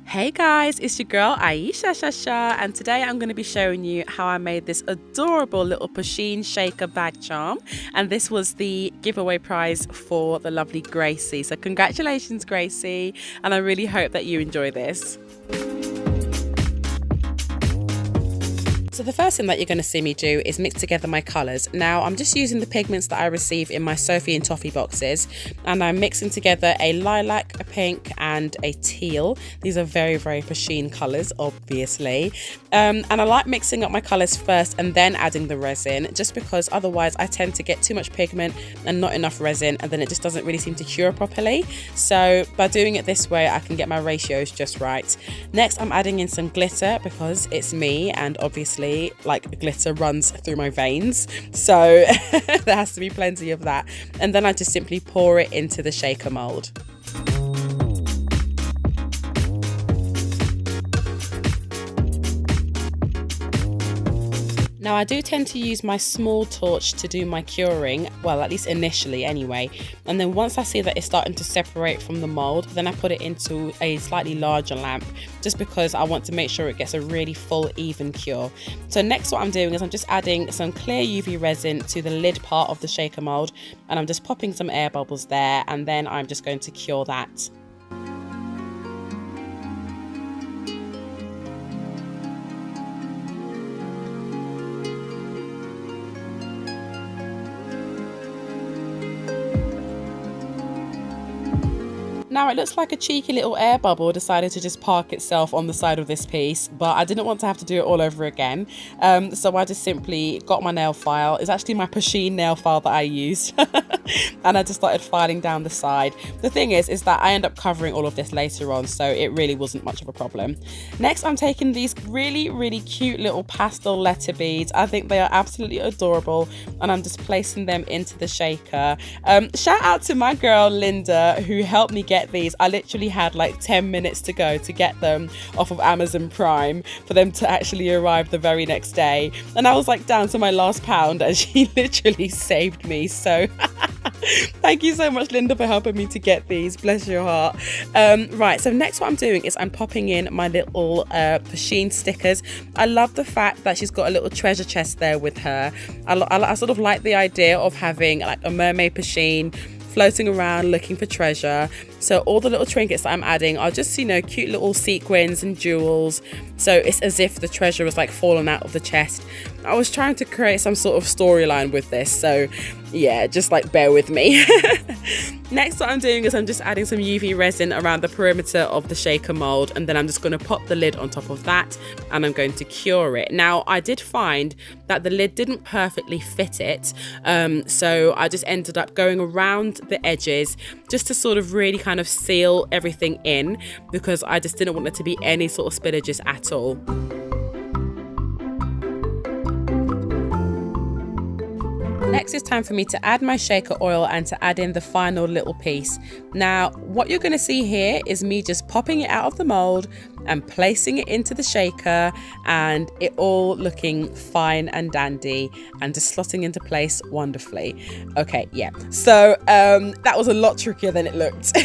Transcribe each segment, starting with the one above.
Hey guys, it's your girl Aisha Shasha, and today I'm going to be showing you how I made this adorable little Pusheen shaker bag charm, and this was the giveaway prize for the lovely Gracie. So congratulations Gracie, and I really hope that you enjoy this. So the first thing that you're going to see me do is mix together my colours. Now I'm just using the pigments that I receive in my Sophie and Toffee boxes, and I'm mixing together a lilac, a pink and a teal. These are very Pusheen colours, obviously. And I like mixing up my colours first and then adding the resin, just because otherwise I tend to get too much pigment and not enough resin, and then it just doesn't really seem to cure properly. So by doing it this way I can get my ratios just right. Next I'm adding in some glitter because it's me, and obviously like glitter runs through my veins, so there has to be plenty of that. And then I just simply pour it into the shaker mold. Now I do tend to use my small torch to do my curing, well at least initially anyway, and then once I see that it's starting to separate from the mould, then I put it into a slightly larger lamp, just because I want to make sure it gets a really full even cure. So next what I'm doing is I'm just adding some clear UV resin to the lid part of the shaker mould, and I'm just popping some air bubbles there, and then I'm just going to cure that. Now it looks like a cheeky little air bubble decided to just park itself on the side of this piece, but I didn't want to have to do it all over again. So I just simply got my nail file. It's actually my Pusheen nail file that I used. And I just started filing down the side. The thing is that I end up covering all of this later on, so it really wasn't much of a problem. Next I'm taking these really cute little pastel letter beads. I think they are absolutely adorable, and I'm just placing them into the shaker. Shout out to my girl Linda who helped me get these. I literally had like 10 minutes to go to get them off of Amazon Prime for them to actually arrive the very next day, and I was like down to my last pound, and she literally saved me. So thank you so much Linda for helping me to get these, bless your heart. Right, so next what I'm doing is I'm popping in my little Pusheen stickers. I love the fact that she's got a little treasure chest there with her. I sort of like the idea of having like a mermaid Pusheen floating around looking for treasure. So all the little trinkets that I'm adding are just, you know, cute little sequins and jewels, so it's as if the treasure was like fallen out of the chest. I was trying to create some sort of storyline with this, so yeah, just like bear with me. Next what I'm doing is I'm just adding some UV resin around the perimeter of the shaker mold, and then I'm just going to pop the lid on top of that, and I'm going to cure it. Now I did find that the lid didn't perfectly fit it, so I just ended up going around the edges just to sort of really kind of seal everything in, because I just didn't want there to be any sort of spillages at all. Next it's time for me to add my shaker oil and to add in the final little piece. Now what you're going to see here is me just popping it out of the mold and placing it into the shaker, and it all looking fine and dandy and just slotting into place wonderfully. Okay, yeah, so that was a lot trickier than it looked.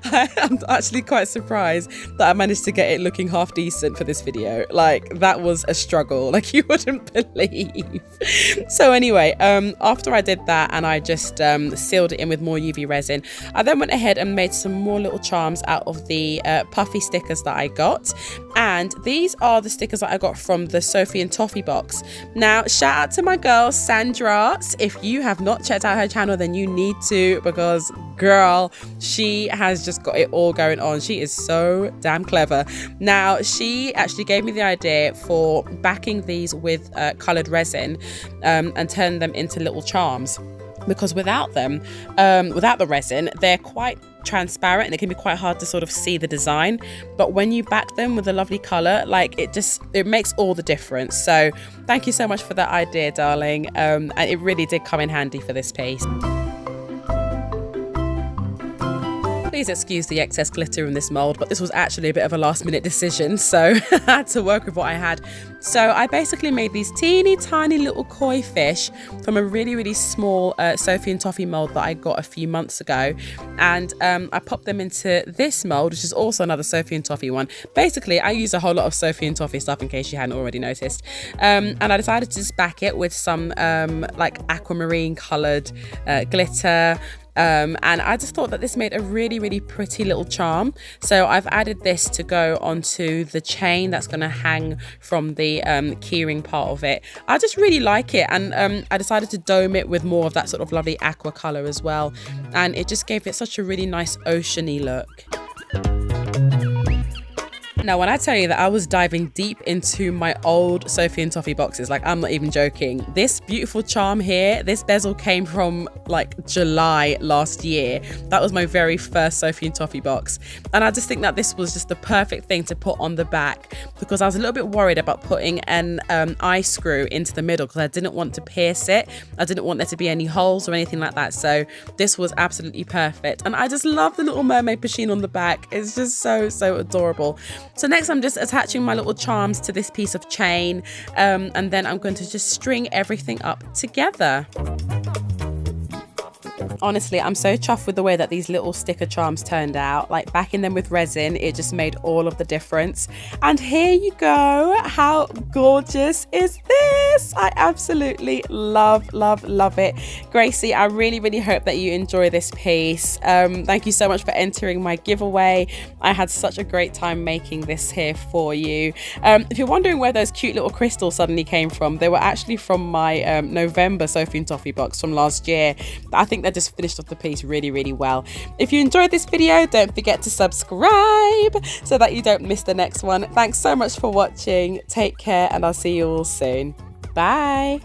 I'm actually quite surprised that I managed to get it looking half decent for this video. Like, that was a struggle, like you wouldn't believe. So anyway, after I did that and I just sealed it in with more UV resin, I then went ahead and made some more little charms out of the puffy stickers that I got. And these are the stickers that I got from the Sophie and Toffee box. Now shout out to my girl Sandra. If you have not checked out her channel, then you need to, because girl, she has just got it all going on. She is so damn clever. Now she actually gave me the idea for backing these with coloured resin and turn them into little charms, because without them, without the resin, they're quite transparent and it can be quite hard to sort of see the design, but when you back them with a lovely color, like it makes all the difference. So thank you so much for that idea, darling, and it really did come in handy for this piece. Please excuse the excess glitter in this mould, but this was actually a bit of a last minute decision, so I had to work with what I had. So I basically made these teeny tiny little koi fish from a really small Sophie and Toffee mould that I got a few months ago, and I popped them into this mould, which is also another Sophie and Toffee one. Basically, I use a whole lot of Sophie and Toffee stuff in case you hadn't already noticed, and I decided to just back it with some like aquamarine coloured glitter. And I just thought that this made a really pretty little charm. So I've added this to go onto the chain that's going to hang from the keyring part of it. I just really like it, and I decided to dome it with more of that sort of lovely aqua colour as well, and it just gave it such a really nice oceany look. Now, when I tell you that I was diving deep into my old Sophie and Toffee boxes, like I'm not even joking. This beautiful charm here, this bezel came from like July last year. That was my very first Sophie and Toffee box. And I just think that this was just the perfect thing to put on the back, because I was a little bit worried about putting an eye screw into the middle because I didn't want to pierce it. I didn't want there to be any holes or anything like that. So this was absolutely perfect. And I just love the little mermaid Pusheen on the back. It's just so adorable. So next I'm just attaching my little charms to this piece of chain, and then I'm going to just string everything up together. Honestly, I'm so chuffed with the way that these little sticker charms turned out. Like backing them with resin, it just made all of the difference. And here you go. How gorgeous is this? I absolutely love it. Gracie, I really hope that you enjoy this piece. Thank you so much for entering my giveaway. I had such a great time making this here for you. If you're wondering where those cute little crystals suddenly came from, they were actually from my November Sophie and Toffee box from last year. I think they're just finished off the piece really well. If you enjoyed this video, don't forget to subscribe so that you don't miss the next one. Thanks so much for watching. Take care, and I'll see you all soon. Bye.